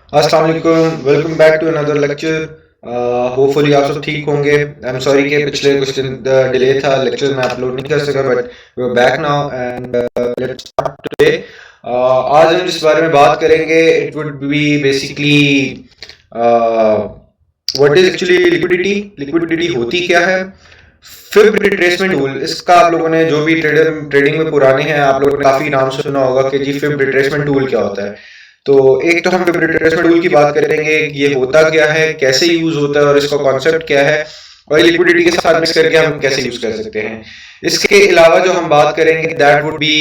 अस्सलाम वालेकुम, welcome back to another lecture. Hopefully आप सब ठीक होंगे। आई एम सॉरी कि पिछले कुछ दिन डिले था, लेक्चर में अपलोड नहीं कर सका, but we are back now and let's start today. आज हम जिस बारे में बात करेंगे it would be basically what is actually liquidity. Liquidity होती क्या है? फिब रिट्रेसमेंट टूल, इसका आप लोगों ने जो भी ट्रेडिंग में पुराने हैं आप लोगों ने काफी नाम सुना होगा कि जी फिब रिट्रेसमेंट टूल क्या होता है। तो एक तो हम फिब रिट्रेसमेंट टूल की बात करेंगे, ये होता क्या है, कैसे यूज होता है और इसका कॉन्सेप्ट क्या है, और लिक्विडिटी के साथ मिक्स करके हम कैसे यूज कर सकते हैं। इसके अलावा जो हम बात करेंगे दैट वुड बी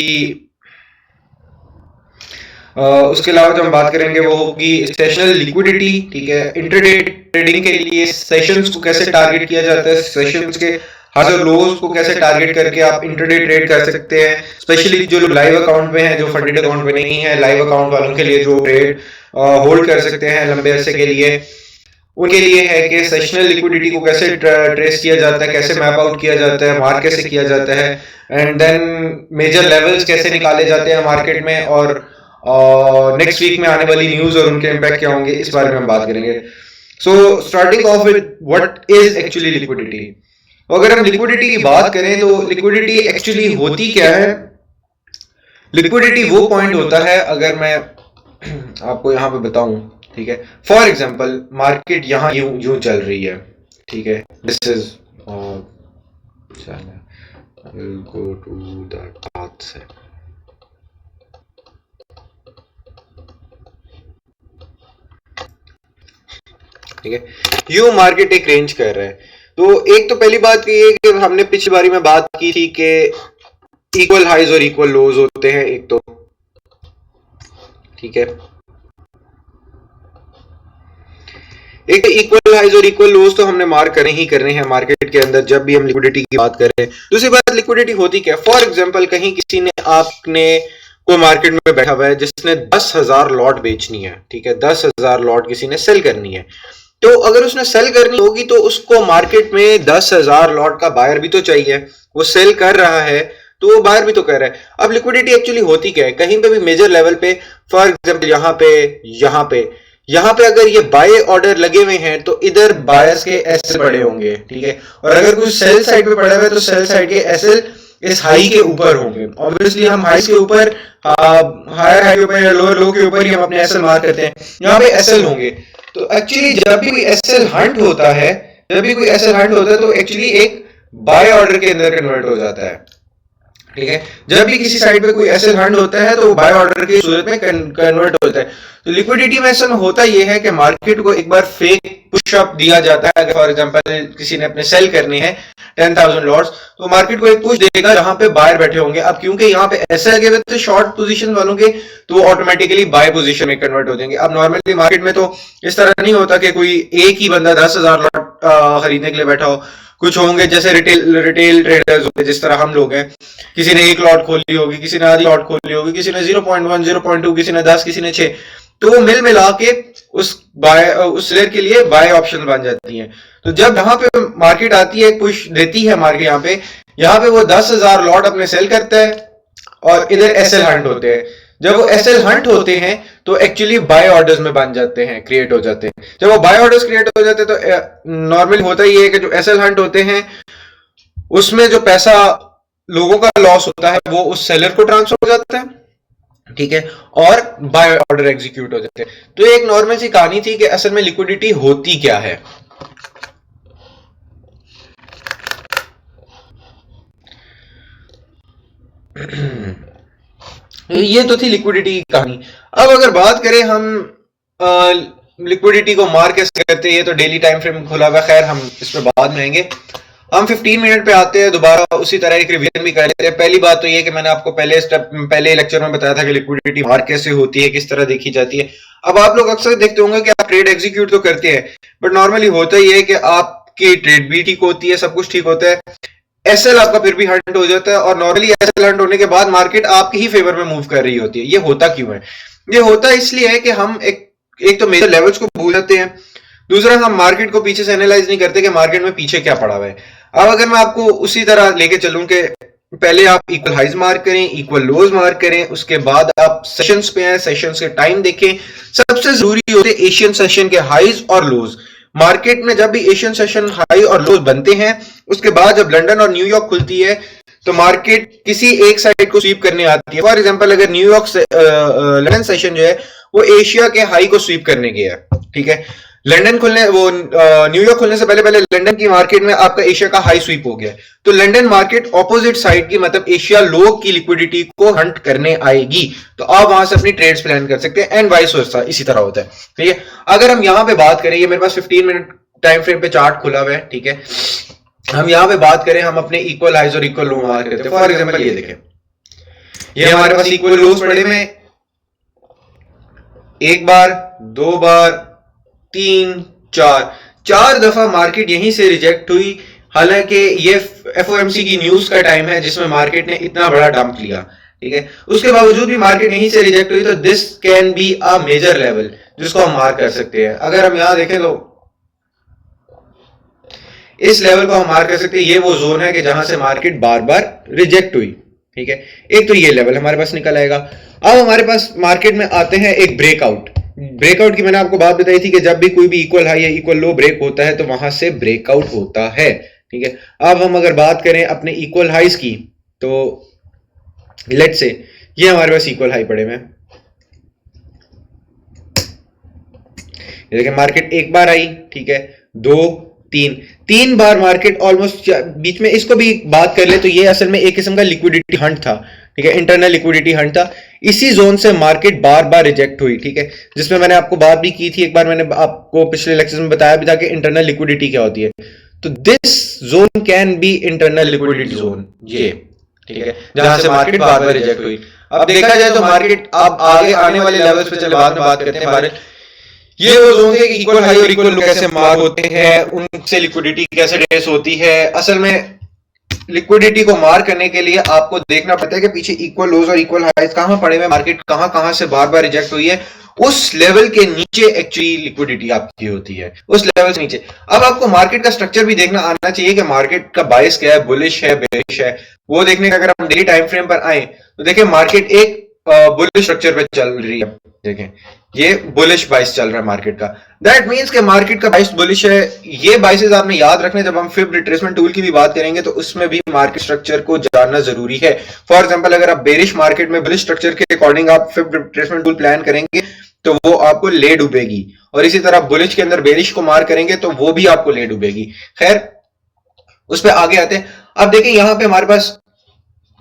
उसके अलावा जो हम बात करेंगे वो होगी सेशनल लिक्विडिटी। ठीक है, इंट्राडे ट्रेडिंग के लिए सेशंस को कैसे टारगेट किया जाता है, सेशंस के हाई और लोज को कैसे टारगेट करके आप इंट्राडे ट्रेड कर सकते हैं। स्पेशली जो लोग लाइव अकाउंट में हैं, जो फंडेड अकाउंट में नहीं है, लाइव अकाउंट वालों के लिए जो ट्रेड होल्ड कर सकते हैं लंबे अरसे के लिए, उनके लिए है कि सेशनल लिक्विडिटी को कैसे ट्रेस किया जाता है, कैसे मैप आउट किया जाता है, मार्क कैसे किया जाता है, एंड देन मेजर लेवल्स कैसे निकाले जाते हैं मार्केट में, और नेक्स्ट वीक में आने वाली न्यूज और उनके इम्पैक्ट क्या होंगे इस बारे में हम बात करेंगे। So starting of with what is actually liquidity. अगर हम लिक्विडिटी की बात करें तो लिक्विडिटी एक्चुअली होती क्या है? लिक्विडिटी वो पॉइंट होता है, अगर मैं आपको यहाँ पे बताऊं, ठीक है, फॉर एग्जांपल मार्केट यहाँ यूं यूं चल रही है, ठीक है, this is go to the path से, ठीक है, यूं मार्केट एक रेंज कर रहा है। तो एक तो पहली बात ये है कि हमने पिछली बारी में बात की थी कि इक्वल हाइज और इक्वल लोज होते हैं एक तो, ठीक है, एक इक्वल हाइज और इक्वल लोज तो हमने मार्क करने ही करने हैं मार्केट के अंदर जब भी हम लिक्विडिटी की बात कर रहे हैं। दूसरी बात, लिक्विडिटी होती क्या है? फॉर एग्जांपल कहीं किसी ने आपने कोई मार्केट में बैठा हुआ है जिसने 10,000 लॉट बेचनी है, ठीक है, 10,000 लॉट किसी ने सेल करनी है, तो अगर उसने सेल करनी होगी तो उसको मार्केट में 10,000 लॉट का बायर भी तो चाहिए। वो सेल कर रहा है तो वो बायर भी तो कर रहा है। अब लिक्विडिटी एक्चुअली होती क्या है? कहीं पे भी मेजर लेवल पे, फॉर एग्जांपल यहाँ पे अगर ये बाय ऑर्डर लगे हुए हैं तो इधर बायर्स के एसएल पड़े होंगे, ठीक है, और अगर कुछ सेल साइड पे पड़ा हुआ है तो सेल साइड के एसएल इस हाई के ऊपर होंगे। ऑब्वियसली हम हाई के ऊपर, हायर हाई के ऊपर या लोअर लो के ऊपर ही हम अपने एसएल मार्क करते हैं, यहाँ पे एसएल होंगे। तो एक्चुअली जब भी कोई एसएल हंट होता है, तो एक्चुअली एक बाय ऑर्डर के अंदर कन्वर्ट हो जाता है, ठीक है। जब भी किसी साइड पे कोई एसएल हंट होता है तो बाय ऑर्डर की सूरत में कन्वर्ट होता है। तो लिक्विडिटी में ऐसा होता ये है कि मार्केट को एक बार फेक पुश अप दिया जाता है। अगर फॉर एग्जांपल किसी ने अपने सेल करने हैं 10,000 लॉट्स, तो मार्केट को एक पुश देगा जहां पे बायर बैठे होंगे। अब क्योंकि यहाँ पे ऐसे लगे हुए थे शॉर्ट पोजीशन वालों के, तो ऑटोमेटिकली बाय पोजीशन में कन्वर्ट हो जाएंगे। अब नॉर्मली मार्केट में तो इस तरह नहीं होता कि कोई एक ही बंदा 10,000 लॉट खरीदने के लिए बैठा हो। कुछ होंगे जैसे रिटेल ट्रेडर्स होंगे, जिस तरह हम लोग हैं, किसी ने एक लॉट खोली होगी, किसी ने आधी लॉट खोली होगी, किसी ने 0.1, 0.2, किसी ने 10, किसी ने 6, तो वो मिल मिला के उस शेयर के लिए बाय ऑप्शन बन जाती है। तो जब यहाँ पे मार्केट आती है, पुश देती है मार्केट, यहाँ पे वो 10,000 लॉट अपने सेल करता है और इधर एसएल हंट होते हैं। जब वो एसएल हंट होते हैं तो एक्चुअली बाय ऑर्डर्स में बन जाते हैं, क्रिएट हो जाते हैं। जब वो बाय ऑर्डर्स क्रिएट हो जाते हैं तो नॉर्मली होता ही है कि जो एसएल हंट होते हैं उसमें जो पैसा लोगों का लॉस होता है वो उस सेलर को ट्रांसफर हो जाता है, ठीक है, और बाय ऑर्डर एग्जीक्यूट हो जाते हैं। तो एक नॉर्मल सी कहानी थी कि असल में लिक्विडिटी होती क्या है। ये तो थी लिक्विडिटी की कहानी। अब अगर बात करें हम लिक्विडिटी को मार कैसे करते हैं, ये तो डेली टाइम फ्रेम खुला हुआ, खैर हम इस पर बाद में आएंगे। हम 15 मिनट पे आते हैं, दोबारा उसी तरह एक रिवीजन भी कर लेते हैं। पहली बात तो ये कि मैंने आपको पहले लेक्चर में बताया था कि लिक्विडिटी मार कैसे होती है, किस तरह देखी जाती है। अब आप लोग अक्सर देखते होंगे कि आप ट्रेड एग्जीक्यूट तो करते हैं, बट नॉर्मली होता ही है कि आपकी ट्रेड भी ठीक होती है, सब कुछ ठीक होता है, एसएल आपका फिर भी हंट हो जाता है, और नॉर्मली एसएल हंट होने के बाद मार्केट आपके ही फेवर में मूव कर रही होती है। ये होता क्यों है? ये होता इसलिए है कि हम एक तो मेजर लेवल्स को भूल जाते हैं, दूसरा हम मार्केट को पीछे से एनालाइज नहीं करते कि मार्केट में पीछे क्या पड़ा हुआ है। अब अगर मैं आपको उसी तरह लेके चलूं कि पहले आप इक्वल हाइज मार्क करें, इक्वल लोज मार्क करें, उसके बाद आप सेशंस पे आए, सेशंस के टाइम देखें। सबसे जरूरी होते हैं एशियन सेशन के हाइज और लोज। मार्केट में जब भी एशियन सेशन हाई और लोज बनते हैं, उसके बाद जब लंदन और न्यूयॉर्क खुलती है तो मार्केट किसी एक साइड को स्वीप करने आती है। फॉर एग्जांपल अगर न्यूयॉर्क से लंदन सेशन जो है वो एशिया के हाई को स्वीप करने गया है, ठीक है। लंदन खुलने वो न्यूयॉर्क खुलने से पहले पहले लंदन की मार्केट में आपका एशिया का हाई स्वीप हो गया, तो लंदन मार्केट ऑपोजिट साइड की मतलब एशिया लो की लिक्विडिटी को हंट करने आएगी, तो आप वहां से अपनी ट्रेड्स प्लान कर सकते हैं एंड वाइस वर्सा, इसी तरह होता है, ठीक है। अगर हम यहां पे बात करें, ये मेरे पास 15 मिनट टाइम फ्रेम पे चार्ट खुला हुआ है, ठीक है। हम यहां पे बात करें, हम अपने इक्वल हाइज और इक्वल लो मार्क करते हैं। फॉर एग्जांपल ये देखें, ये हमारे पास इक्वल लोज पड़े में एक बार, दो बार, तीन, चार दफा मार्केट यहीं से रिजेक्ट हुई। हालांकि ये एफओएमसी की न्यूज का टाइम है जिसमें मार्केट ने इतना बड़ा डंप लिया, ठीक है। उसके बावजूद भी मार्केट यहीं से रिजेक्ट हुई, तो this can be a major level जिसको हम मार्क कर सकते हैं। अगर हम यहां देखें तो इस लेवल को हम मार्क कर सकते हैं, ये वो जोन है कि जहां से मार्केट बार बार रिजेक्ट हुई, ठीक है। एक तो ये लेवल हमारे पास निकल आएगा। अब हमारे पास मार्केट में आते हैं एक ब्रेकआउट। ब्रेकआउट की मैंने आपको बात बताई थी कि जब भी कोई भी इक्वल हाई या इक्वल लो ब्रेक होता है तो वहां से ब्रेकआउट होता है, ठीक है। अब हम अगर बात करें अपने इक्वल हाइज की, तो लेट से ये हमारे पास इक्वल हाई पड़े में, ये देखिए मार्केट एक बार आई, ठीक है, दो, तीन बार मार्केट ऑलमोस्ट बीच में। इसको भी बात कर ले तो ये असल में एक किस्म का लिक्विडिटी हंट था, ठीक है, इंटरनल लिक्विडिटी हंट था। इसी जोन से मार्केट बार बार रिजेक्ट हुई, ठीक है, जिसमें मैंने आपको बात भी की थी एक बार, मैंने आपको पिछले लेक्चर में बताया भी था कि इंटरनल लिक्विडिटी क्या होती है। तो this zone can be internal liquidity zone, ये, ठीक है, जहां से मार्केट बार बार रिजेक्ट हुई। अब देखा जाए तो मार्केट अब आगे आने वाले लेवल्स पे चले बाद में बात करते हैं। ये वो जोन है कि इक्वल हाई और इक्वल लो कैसे मार्क होते हैं, उनसे लिक्विडिटी कैसे ट्रेस होती है। असल में लिक्विडिटी को मार्क करने के लिए आपको देखना पड़ता है कि पीछे इक्वल लोज और इक्वल हाइज कहां पड़े हुए, मार्केट कहां कहां से बार बार रिजेक्ट हुई है, उस लेवल के नीचे एक्चुअली लिक्विडिटी आपकी होती है, उस लेवल से नीचे। अब आपको मार्केट का स्ट्रक्चर भी देखना आना चाहिए कि मार्केट का बायस क्या है, बुलिश है, बेरिश है, वो देखने का। अगर हम डेली टाइम फ्रेम पर आए तो देखिए मार्केट एक बुलिश स्ट्रक्चर पे चल रही है, देखें ये बुलिश बाइस चल रहा है मार्केट का। दैट मींस कि मार्केट का बाइस बुलिश है। ये बाइसेस आपने याद रखने, जब हम फिब रिट्रेसमेंट टूल की भी बात करेंगे तो उसमें भी मार्केट स्ट्रक्चर को जानना जरूरी है। फॉर एग्जांपल अगर आप बेरिश मार्केट में बुलिश स्ट्रक्चर के अकॉर्डिंग आप फिब रिट्रेसमेंट टूल प्लान करेंगे तो वो आपको ले डूबेगी, और इसी तरह बुलिश के अंदर बेरिश को मार करेंगे तो वो भी आपको ले डूबेगी। खैर उस पर आगे आते हैं। अब देखिए यहां पे हमारे पास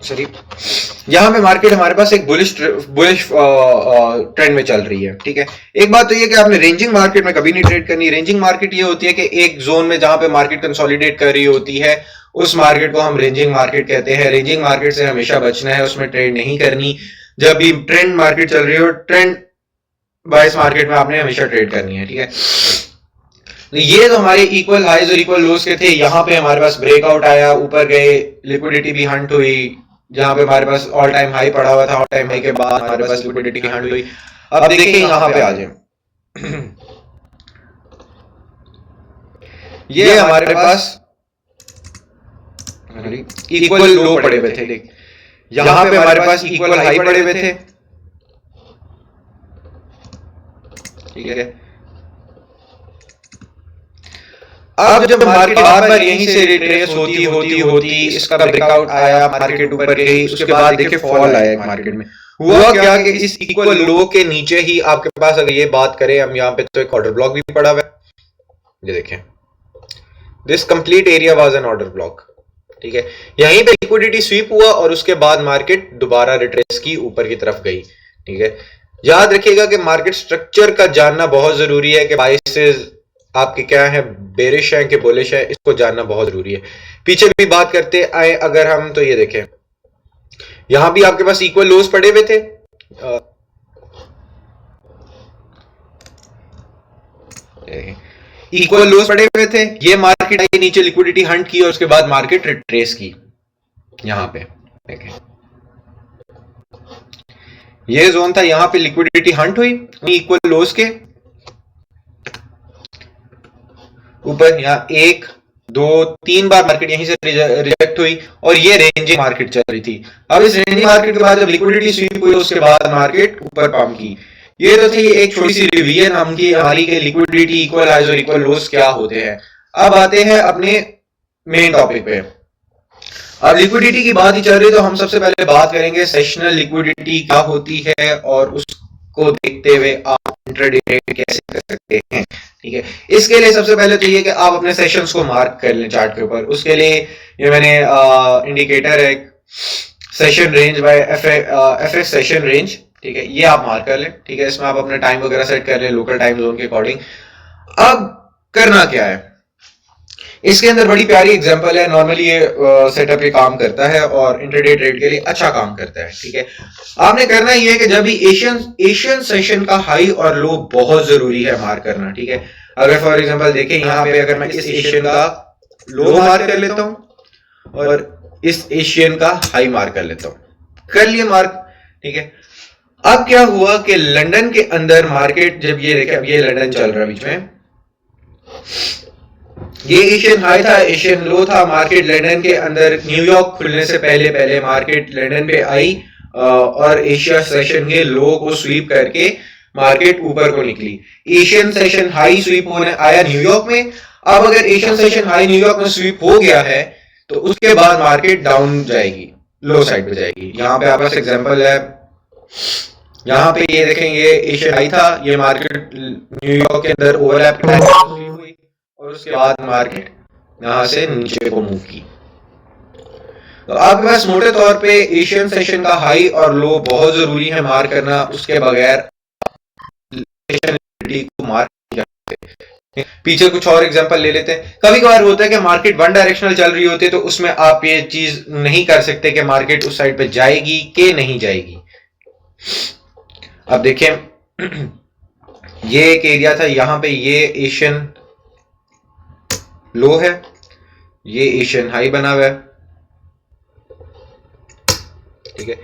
यहां पे मार्केट हमारे पास एक बुलिश ट्रेंड में चल रही है, ठीक है। एक बात तो ये कि आपने रेंजिंग मार्केट में कभी नहीं ट्रेड करनी। रेंजिंग मार्केट ये होती है कि एक जोन में जहां पे मार्केट कंसोलिडेट कर रही होती है उस मार्केट को हम रेंजिंग मार्केट कहते हैं। रेंजिंग मार्केट से हमेशा बचना है, उसमें ट्रेड नहीं करनी। जब भी ट्रेंड मार्केट चल रही हो, ट्रेंड बायस मार्केट में आपने हमेशा ट्रेड करनी है, ठीक है। ये तो हमारे इक्वल हाइज और इक्वल लोज के थे। यहां पे हमारे पास ब्रेकआउट आया, ऊपर गए, लिक्विडिटी भी हंट हुई, जहां पे हमारे पास ऑल टाइम हाई पड़ा हुआ था, ऑल टाइम हाई के बाद हमारे पास लिक्विडिटी की हंट हुई। अब देखिए यहां पे आ जाए, ये हमारे पास इक्वल लो पड़े हुए थे, यहां पे हमारे पास इक्वल हाई पड़े हुए थे, ठीक है। अब जब मार्केट बार बार यहीं से रिट्रेस होती इसका ब्रेकआउट आया, मार्केट ऊपर गई, उसके बाद देखिए फॉल आया मार्केट में। हुआ क्या कि इस इक्वल लो के नीचे ही आपके पास, अगर ये बात करें हम यहाँ पे, तो एक ऑर्डर ब्लॉक भी पड़ा हुआ है, ये देखें, this complete area was an order block, ठीक है। यहीं पे लिक्विडिटी स्वीप हुआ और उसके बाद मार्केट दोबारा रिट्रेस की ऊपर की तरफ गई, ठीक है। याद रखिएगा कि मार्केट स्ट्रक्चर का जानना बहुत जरूरी है कि बाइसेस आपके क्या है, बेरिश है कि बुलिश है, इसको जानना बहुत जरूरी है। पीछे भी बात करते आए अगर हम, तो ये देखें यहां भी आपके पास इक्वल लोज पड़े हुए थे, इक्वल लोज पड़े हुए थे। ये मार्केट आई नीचे, लिक्विडिटी हंट की और उसके बाद मार्केट रिट्रेस की। यहां पे देखें ये जोन था, यहां पे लिक्विडिटी हंट हुई इक्वल लोज के ऊपर, यहां 1, 2-3 बार मार्केट यहीं से रिजेक्ट हुई और ये रेंजिंग मार्केट चल रही थी। अब इस रेंजिंग मार्केट के बाद जब लिक्विडिटी स्वीप हुई उसके बाद मार्केट ऊपर पंप की। ये तो थी एक छोटी सी रिवीजन हमकी हमारी के लिक्विडिटी, इक्वल हाइज और इक्वल लोस क्या होते हैं। अब आते हैं अपने मेन टॉपिक पे। अब लिक्विडिटी की बात ही चल रही है तो हम सबसे पहले बात करेंगे सेशनल लिक्विडिटी क्या होती है और उसको देखते हुए आप इंट्राडे ट्रेड कैसे कर सकते हैं। ठीक है, इसके लिए सबसे पहले तो ये कि आप अपने सेशंस को मार्क कर लें चार्ट के ऊपर। उसके लिए ये मैंने इंडिकेटर है session range bye FX session range, ठीक है, ये आप मार्क कर लें। ठीक है, इसमें आप अपने टाइम वगैरह सेट कर लें लोकल टाइम जोन के अकॉर्डिंग। अब करना क्या है, इसके अंदर बड़ी प्यारी एग्जांपल है। नॉर्मली ये सेटअप ये काम करता है और इंट्राडे ट्रेड के लिए अच्छा काम करता है। ठीक है, आपने करना ये है कि जब भी एशियन सेशन का हाई और लो बहुत जरूरी है मार्क करना। ठीक है, अगर फॉर एग्जांपल देखें यहाँ पे अगर मैं इस एशियन का लो मार्क कर लेता हूं और इस एशियन का हाई मार्क कर लेता हूं, कर लिए मार्क। ठीक है, अब क्या हुआ कि लंदन के अंदर मार्केट जब ये देखे, अब ये लंदन चल रहा है बीच में, ये एशियन हाई था, एशियन लो था। मार्केट लंदन के अंदर न्यूयॉर्क खुलने से पहले पहले मार्केट लंदन पे आई और एशिया सेशन के लो को स्वीप करके मार्केट ऊपर को निकली। एशियन सेशन हाई स्वीप होने आया न्यूयॉर्क में। अब अगर एशियन सेशन हाई न्यूयॉर्क में स्वीप हो गया है तो उसके बाद मार्केट डाउन जाएगी, लो साइड पे जाएगी। यहाँ पे आपके पास एग्जांपल है, यहाँ पे ये देखें, ये एशियन हाई था, ये मार्केट न्यूयॉर्क के अंदर ओवरलैप हुई और उसके बाद मार्केट यहां से नीचे को मूव की। तो आपके पास मोटे तौर पे एशियन सेशन का हाई और लो बहुत जरूरी है मार्क करना, उसके बगैर को मार्क नहीं कर सकते। पीछे कुछ और एग्जांपल ले लेते हैं। कभी कभार होता है कि मार्केट वन डायरेक्शनल चल रही होती है तो उसमें आप ये चीज नहीं कर सकते कि मार्केट उस साइड पे जाएगी कि नहीं जाएगी। अब देखें, ये एक एरिया था, यहां पे ये एशियन लो है, ये एशियन हाई बना हुआ है। ठीक है,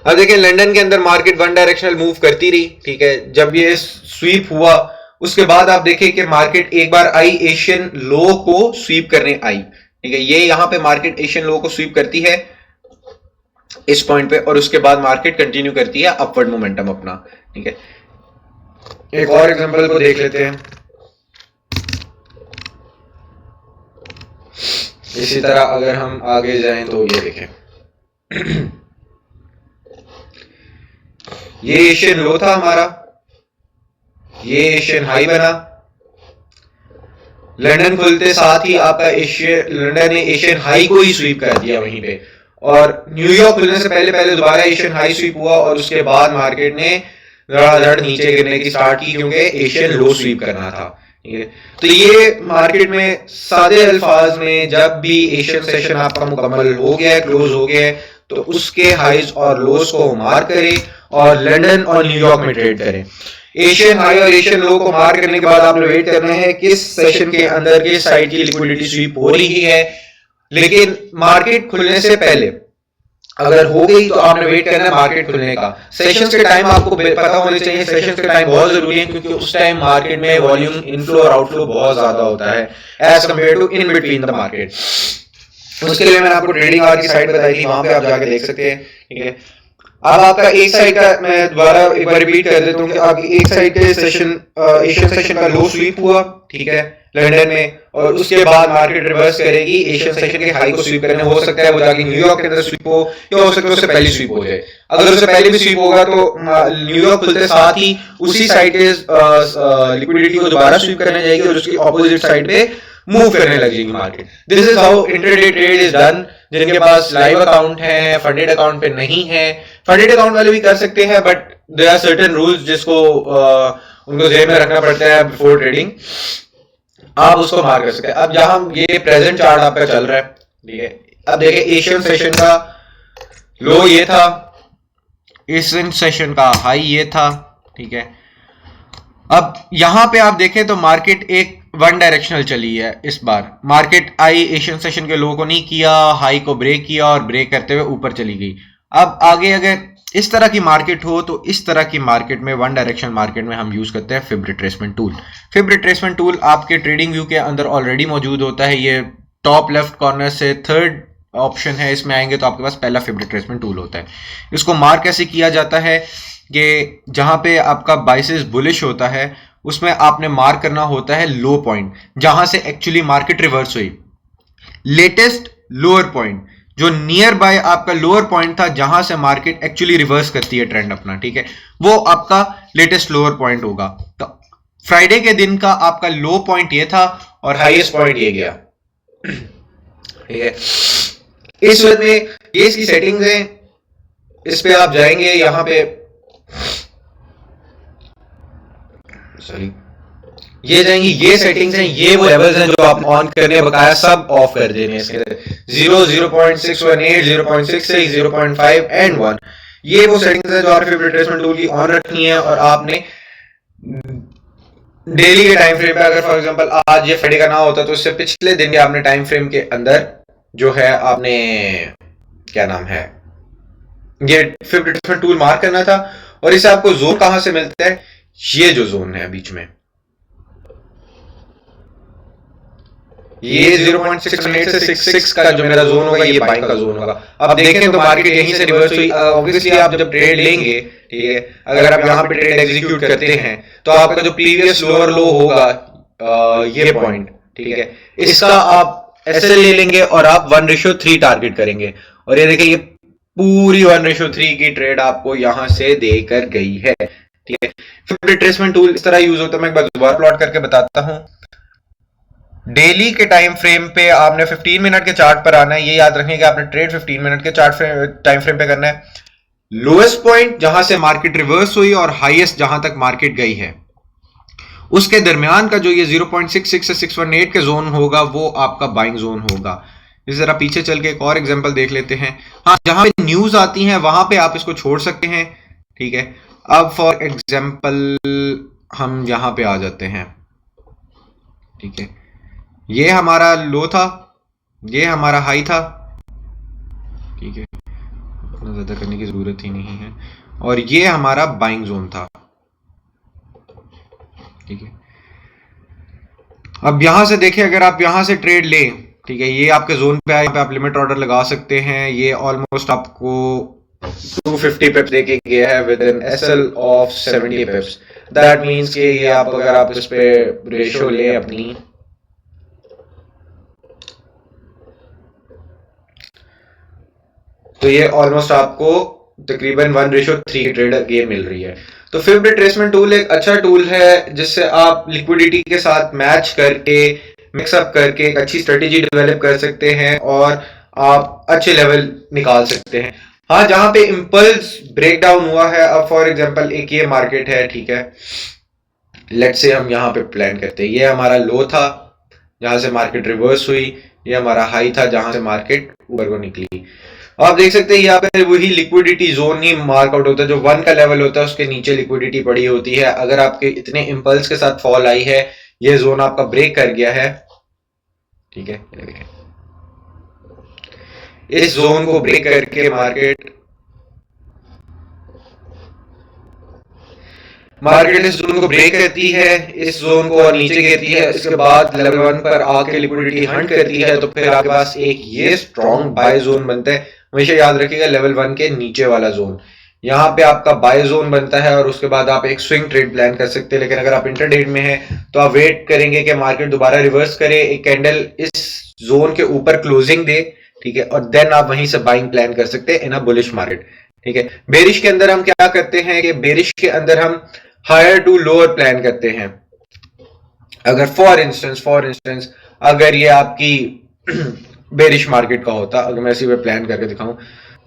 अब देखिए लंदन के अंदर मार्केट वन डायरेक्शनल मूव करती रही। ठीक है, जब ये स्वीप हुआ उसके बाद आप देखिए कि मार्केट एक बार आई, एशियन लो को स्वीप करने आई। ठीक है, ये यहां पे मार्केट एशियन लो को स्वीप करती है इस पॉइंट पे और उसके बाद मार्केट कंटिन्यू करती है अपवर्ड मोमेंटम अपना। ठीक है, एक और एग्जांपल को देख लेते हैं। इसी तरह अगर हम आगे जाएं तो ये देखें, ये एशियन लो था हमारा, ये एशियन हाई बना। लंदन खुलते साथ ही आपका लंदन ने एशियन हाई को ही स्वीप कर दिया वहीं पे, और न्यूयॉर्क खुलने से पहले पहले दोबारा एशियन हाई स्वीप हुआ और उसके बाद मार्केट ने धड़ाधड़ नीचे गिरने की स्टार्ट की क्योंकि एशियन लो स्वीप करना था। तो ये मार्केट में सादे अल्फाज में जब भी एशियन सेशन आपका मुकम्मल हो गया है, क्लोज हो गया है, तो उसके हाइज और लोस को मार्क करें और लंदन और न्यूयॉर्क में ट्रेड करें। एशियन हाई और एशियन लो को मार्क करने के बाद आपने वेट करना है किस सेशन के अंदर किस साइड की लिक्विडिटी स्वीप हो रही है। लेकिन मार्केट खुलने से पहले अगर हो गई तो आपने वेट करना है मार्केट खुलने का। सेशंस के टाइम आपको पता होने चाहिए, सेशंस के टाइम बहुत जरूरी है क्योंकि उस टाइम मार्केट में वॉल्यूम इनफ्लो और आउटफ्लो बहुत ज्यादा होता है as compare to in between the market. उसके लिए मैंने आपको ट्रेडिंग आवर की साइट बताई थी, वहां पे आप जाके देख सकते हैं। ठीक है, अब आपका एक साइड का, मैं दोबारा एक बार रिपीट कर देता हूँ कि आपकी एक साइड के सेशन एशियन सेशन का लो स्वीप हुआ, ठीक है, लंदन में, और उसके बाद मार्केट रिवर्स करेगी एशियन सेशन के हाई को स्वीप करने। हो सकता है वो जाके न्यूयॉर्क के अंदर स्वीप हो या हो सकता है उससे पहले स्वीप हो जाए। अगर उससे पहले भी स्वीप होगा तो न्यूयॉर्क खुलते साथ ही उसी साइड के लिक्विडिटी को दोबारा स्वीप करने जाएगी और उसकी ऑपोजिट साइड पे मूव करने लगेगी market. This is how intraday trade is done. जिनके पास लाइव अकाउंट है, फंडेड अकाउंट पे नहीं है, फंडेड अकाउंट वाले भी कर सकते हैं, but there are certain rules जिसको उनको ध्यान में रखना पड़ता है बिफोर ट्रेडिंग। आप उसको मार कर सकते हैं। अब जहां ये प्रेजेंट चार्ट आपका चल रहा है, ठीक है, अब देखिए एशियन सेशन का लो ये था, एशियन सेशन का हाई ये था, ठीक है। अब यहां पे आप देखें तो मार्केट एक वन डायरेक्शनल चली है। इस बार मार्केट आई, एशियन सेशन के लो को नहीं किया, हाई को ब्रेक किया और ब्रेक करते हुए ऊपर चली गई। अब आगे अगर इस तरह की मार्केट हो तो इस तरह की मार्केट में, वन डायरेक्शन मार्केट में हम यूज करते हैं fib retracement tool. Fib retracement tool आपके ट्रेडिंग व्यू के अंदर ऑलरेडी मौजूद होता है। ये टॉप लेफ्ट कॉर्नर से थर्ड ऑप्शन है, इसमें आएंगे तो आपके पास पहला फिब रिट्रेसमेंट टूल होता है। इसको मार्क कैसे किया जाता है कि जहां पे आपका बाइसेस बुलिश होता है उसमें आपने मार्क करना होता है लो पॉइंट, जहां से एक्चुअली मार्केट रिवर्स हुई। लेटेस्ट लोअर पॉइंट जो नियर बाय आपका लोअर पॉइंट था जहां से मार्केट एक्चुअली रिवर्स करती है ट्रेंड अपना, ठीक है, वो आपका लेटेस्ट लोअर पॉइंट होगा। तो फ्राइडे के दिन का आपका लो पॉइंट ये था और हाईएस्ट पॉइंट ये गया, ठीक है। इस वक्त में ये इसकी सेटिंग्स है, इस पे आप जाएंगे, यहां पे सॉरी ये जाएंगे, ये सेटिंग्स हैं, ये वो लेवल्स हैं जो आप ऑन करने हैं, बकाया सब ऑफ कर देने हैं। इसके 0, 0.618, 0.66, 0.5 एंड 1, ये वो सेटिंग्स हैं जो आपने फिब रिट्रेसमेंट टूल की ऑन रखनी है। और आपने डेली के टाइम फ्रेम पे, अगर फॉर एग्जांपल आज ये फ्राइडे का ना होता तो उससे पिछले दिन के आपने टाइम फ्रेम के अंदर जो है आपने क्या नाम है ये फिब रिट्रेसमेंट टूल मार्क करना था। और इसे आपको जोन कहां से मिलता है, ये जो जोन है बीच में, ये 0.618 से 66 का जो मेरा जोन होगा ये बाइंग का जोन होगा। अब देखें तो मार्केट यहीं से रिवर्स हुई। ऑब्वियसली आप जब ट्रेड लेंगे, ठीक है, अगर आप यहां पे ट्रेड एग्जीक्यूट करते हैं तो आपका जो प्रीवियस लोअर लो होगा ये पॉइंट, ठीक है, इसका आप एसएल ले लेंगे और आप 1:3 टारगेट करेंगे। और ये देखिए ये पूरी 1:3 की ट्रेड आपको यहां से देकर गई है, ठीक है। फिब रिट्रेसमेंट टूल इस तरह यूज होता है। मैं एक बार दोबारा प्लॉट करके बताता हूं। डेली के टाइम फ्रेम पे आपने 15 मिनट के चार्ट पर आना है, ये याद रखिए कि आपने ट्रेड 15 मिनट के टाइम फ्रेम पे करना है। लोएस्ट पॉइंट जहां से मार्केट रिवर्स हुई और हाईएस्ट जहां तक मार्केट गई है, उसके दरमियान का जो ये 0.66 से 618 के जोन होगा वो आपका बाइंग जोन होगा। इस जरा पीछे चल के एक और एग्जांपल देख लेते हैं। हाँ, जहां पे न्यूज आती हैं वहां पे आप इसको छोड़ सकते हैं, ठीक है। अब फॉर एग्जांपल हम यहां पे आ जाते हैं, ठीक है, ये हमारा लो था, ये हमारा हाई था, ठीक है, इतना ज्यादा करने की जरूरत ही नहीं है। और ये हमारा बाइंग जोन था, ठीक है। अब यहां से देखिए, अगर आप यहां से ट्रेड लें, ठीक है, ये आपके जोन पे आए, यहाँ पे आप लिमिट ऑर्डर लगा सकते हैं। ये ऑलमोस्ट आपको 250 पिप्स देके गया है with an SL of 70 pips. That means कि ये आप अगर आप इस पे रेशियो ले अपनी, तो ये ऑलमोस्ट आपको तकरीबन 1:3 की ट्रेड ये मिल रही है। तो फिब रिट्रेसमेंट टूल एक अच्छा टूल है जिससे आप लिक्विडिटी के साथ मैच करके, मिक्सअप करके एक अच्छी स्ट्रेटेजी डेवलप कर सकते हैं और आप अच्छे लेवल निकाल सकते हैं। हाँ, जहां पे इंपल्स ब्रेकडाउन हुआ है, अब फॉर एग्जांपल एक ये मार्केट है, ठीक है, लेट्स से हम यहाँ पे प्लान करते हैं, ये हमारा लो था जहां से मार्केट रिवर्स हुई, ये हमारा हाई था जहां से मार्केट ऊपर को निकली। आप देख सकते हैं यहाँ पे वही लिक्विडिटी जोन ही मार्क आउट होता है, जो 1 का लेवल होता है उसके नीचे लिक्विडिटी पड़ी होती है। अगर आपके इतने इंपल्स के साथ फॉल आई है, ये जोन आपका ब्रेक कर गया है, ठीक है, इस जोन को ब्रेक करके मार्केट इस जोन को ब्रेक करती है, इस जोन को और नीचे गिरती है, इसके बाद लेवल 1 पर आके लिक्विडिटी हंट करती है, तो फिर आपके पास एक ये स्ट्रॉन्ग बाय जोन बनता है। हमेशा याद रखिएगा लेवल 1 के नीचे वाला जोन, यहाँ पे आपका बाय जोन बनता है और उसके बाद आप एक स्विंग ट्रेड प्लान कर सकते हैं। लेकिन अगर आप इंटरडे में हैं तो आप वेट करेंगे कि मार्केट दोबारा रिवर्स करे, एक कैंडल इस जोन के ऊपर क्लोजिंग दे, ठीक है, और देन आप वहीं से बाइंग प्लान कर सकते हैं इन अ बुलिश मार्केट, ठीक है। बेरिश के अंदर हम क्या करते हैं कि बेरिश के अंदर हम हायर टू लोअर प्लान करते हैं। अगर फॉर इंस्टेंस अगर ये आपकी बेरिश मार्केट का होता, अगर मैं इसी पे प्लान करके दिखाऊं,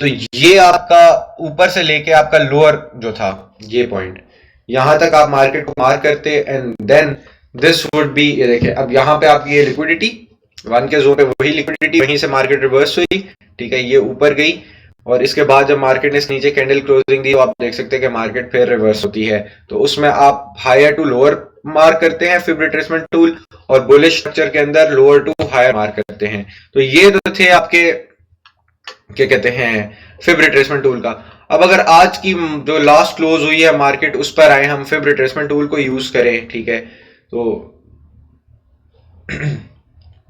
तो ये आपका ऊपर से लेके आपका लोअर जो था ये पॉइंट, यहां तक आप मार्केट को मार्क करते and then this would be, ये देखिए अब यहां पे आपकी ये लिक्विडिटी 1 के जोन पे वही लिक्विडिटी, वहीं से मार्केट रिवर्स हुई, ठीक है, ये ऊपर गई और इसके बाद जब मार्केट ने इस नीचे कैंडल क्लोजिंग दी तो आप देख सकते हैं कि मार्केट फिर रिवर्स होती है। तो उसमें आप हायर टू लोअर मार्क करते हैं फिब रिट्रेसमेंट टूल, और बुलिश स्ट्रक्चर के अंदर लोअर टू हायर मार्क करते हैं। तो ये तो थे आपके क्या कहते हैं फिब रिट्रेसमेंट टूल का। अब अगर आज की जो लास्ट क्लोज हुई है मार्केट, उस पर आए हम फिब रिट्रेसमेंट टूल को यूज करें, ठीक है, तो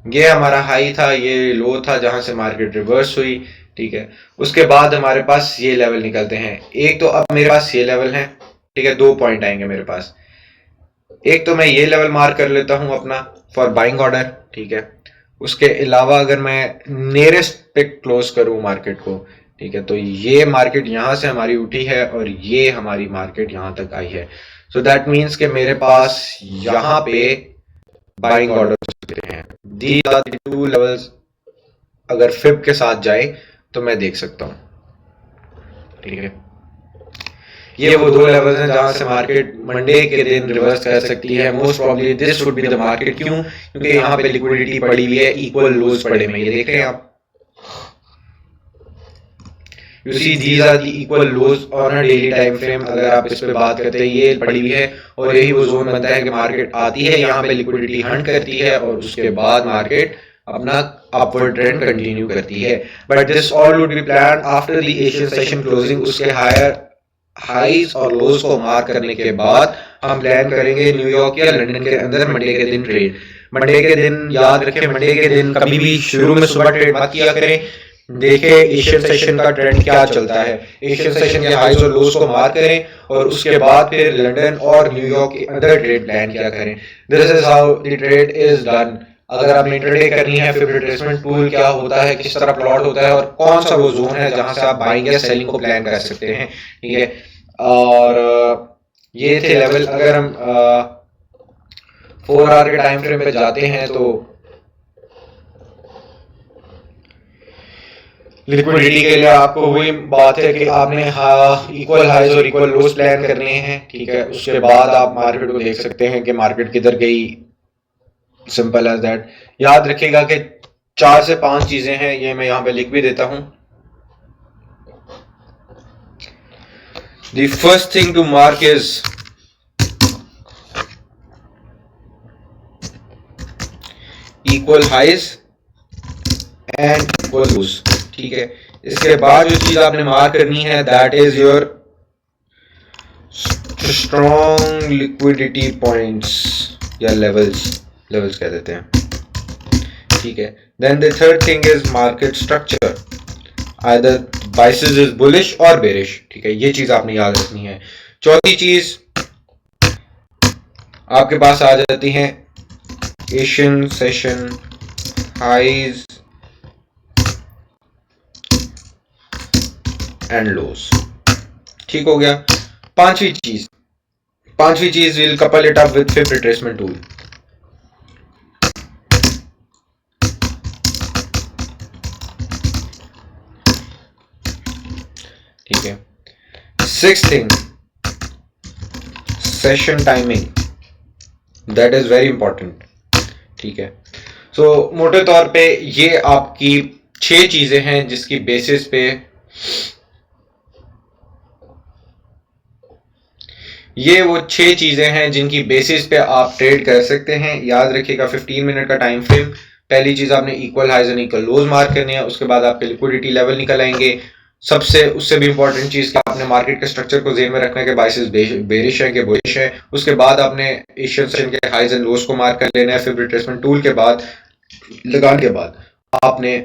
ये हमारा हाई था, ये लो था जहां से मार्केट रिवर्स हुई, ठीक है। उसके बाद हमारे पास ये लेवल निकलते हैं। एक तो अब मेरे पास ये लेवल है, ठीक है, 2 पॉइंट आएंगे मेरे पास। एक तो मैं ये लेवल मार्क कर लेता हूं अपना फॉर बाइंग ऑर्डर, ठीक है। उसके अलावा अगर मैं नियरेस्ट पे क्लोज करूं मार्केट को, ठीक है, तो ये मार्केट यहां से हमारी उठी है और ये हमारी मार्केट यहां तक आई है। सो दैट मीन्स कि मेरे पास यहां पे बाइंग ऑर्डर हैं। These are the two levels, अगर फिब के साथ जाए तो मैं देख सकता हूं, ठीक है। ये वो दो लेवल्स हैं जहां से मार्केट मंडे के दिन रिवर्स कर सकती है। Most probably this would be the market. क्यों? क्योंकि यहाँ पे लिक्विडिटी पड़ी हुई है, इक्वल लोज पड़े हुए, ये देख रहे हैं आप। You see these are the equal lows on a daily time frame. अगर आप इस पे बात करते हैं, ये पड़ी हुई है और यही वो जोन बनता है कि मार्केट आती है, यहाँ पे लिक्विडिटी हंट करती है और उसके बाद मार्केट अपना अपवर्ड ट्रेंड कंटिन्यू करती है। But this all would be plan after the Asian session closing. उसके हायर हाईज और लोज को मार्क करने के बाद हम प्लान करेंगे न्यूयॉर्क या लंदन के अंदर मंडे के दिन ट्रेड। मंडे के दिन याद रखें, मंडे के दिन कभी भी शुरू में सुबह ट्रेड मत किया करें। देखें एशियन सेशन का ट्रेंड क्या चलता है, एशियन सेशन के हाईज और लोज को मार्क करें और उसके बाद फिर लंदन और न्यूयॉर्क के अंदर ट्रेड प्लान किया करें। This is how the trade is done. अगर आपने इंट्राडे करनी है, फिर रिट्रेसमेंट टूल क्या होता है, किस तरह प्लॉट होता है और कौन सा वो जोन है जहां से आप बाइंग या सेलिंग को प्लान कर सकते हैं, ठीक है। और ये थे लेवल। अगर हम 4 आवर के टाइम फ्रेम पे जाते हैं तो लिक्विडिटी के लिए आपको वही बात है कि आपने इक्वल हाइज और इक्वल लोज प्लान करने हैं, ठीक है। उसके बाद आप मार्केट को देख सकते हैं कि मार्केट किधर गई। Simple as that. याद रखिएगा कि 4 से 5 चीजें हैं, ये मैं यहां पे लिख भी देता हूं। The first thing to mark is equal highs and equal lows, ठीक है। इसके बाद जो चीज आपने मार्क करनी है that is your strong liquidity points या levels कह देते हैं, ठीक है। Then the third thing is market structure, either biases is bullish or bearish, ठीक है। ये चीज आपने याद रखनी है। चौथी चीज आपके पास आ जाती है Asian session highs and lows, ठीक हो गया। पांचवी चीज will couple it up with fib retracement tool, ठीक है। Sixth thing, session timing, that is very important, ठीक है। सो मोटे तौर पे ये आपकी 6 चीजें हैं जिसकी बेसिस पे ये वो 6 चीजें हैं जिनकी बेसिस पे आप ट्रेड कर सकते हैं। याद रखिएगा 15 मिनट का टाइम फ्रेम। पहली चीज आपने equal highs and equal lows mark करने हैं, उसके बाद आपके लिक्विडिटी लेवल निकल आएंगे। सबसे उससे भी इंपॉर्टेंट चीज कि आपने मार्केट के स्ट्रक्चर को ज़हन में रखना है कि बाइसेस बेरिश है कि बुलिश है। उसके बाद आपने एशियन सेशन के हाइज एंड लोज को मार्क कर लेना है। फिर रिट्रेसमेंट टूल के बाद लगाने के बाद आपने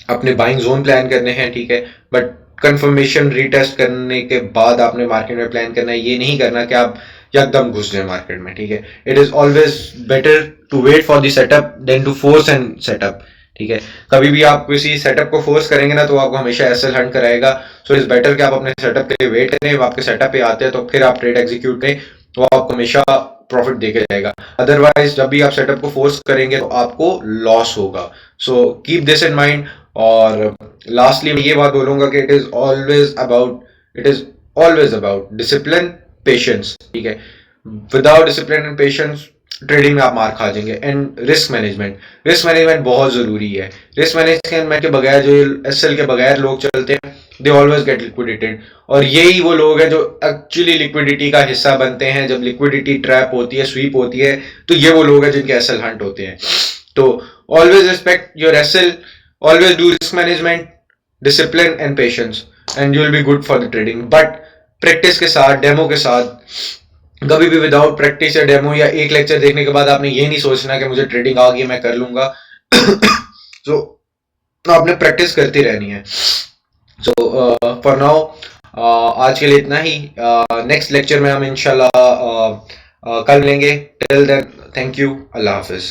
अपने बाइंग जोन प्लान करने हैं, ठीक है। बट कंफर्मेशन रीटेस्ट करने के बाद आपने मार्केट में प्लान करना है। ये नहीं करना कि आप एकदम घुस जाए मार्केट में, ठीक है। It is always better to wait for the setup than to force and setup, ठीक है। कभी भी आप किसी सेटअप को फोर्स करेंगे ना तो आपको हमेशा एसएल हंट कराएगा। सो इट्स बेटर कि आप अपने सेटअप के लिए वेट करें। जब आपके सेटअप पे आते हैं तो फिर आप ट्रेड एग्जीक्यूट करें, तो आपको हमेशा प्रॉफिट देके जाएगा। अदरवाइज जब भी आप सेटअप को फोर्स करेंगे तो आपको लॉस होगा। So keep this in mind. और लास्टली मैं ये बात बोलूंगा कि it is always about discipline, patience, ठीक है। Without discipline and patience trading में आप मार खा जाएंगे। एंड रिस्क मैनेजमेंट बहुत जरूरी है। रिस्क मैनेजमेंट के बगैर जो एसएल के बगैर लोग चलते हैं दे ऑलवेज गेट लिक्विडेटेड। और यही वो लोग हैं जो एक्चुअली लिक्विडिटी का हिस्सा बनते हैं। जब लिक्विडिटी ट्रैप होती है, स्वीप होती है, तो ये वो लोग हैं जिनके एसएल हंट होते हैं। तो always respect your SL, always do risk management, discipline and patience and you will be good for the trading. But practice के साथ, डेमो के साथ कभी भी विदाउट प्रैक्टिस या डेमो या एक लेक्चर देखने के बाद आपने ये नहीं सोचना कि मुझे ट्रेडिंग आ गई मैं कर लूंगा। तो आपने प्रैक्टिस करती रहनी है। सो फॉर नाउ आज के लिए इतना ही। नेक्स्ट लेक्चर में हम इंशाल्लाह कल लेंगे। टिल देन थैंक यू, अल्लाह हाफिज।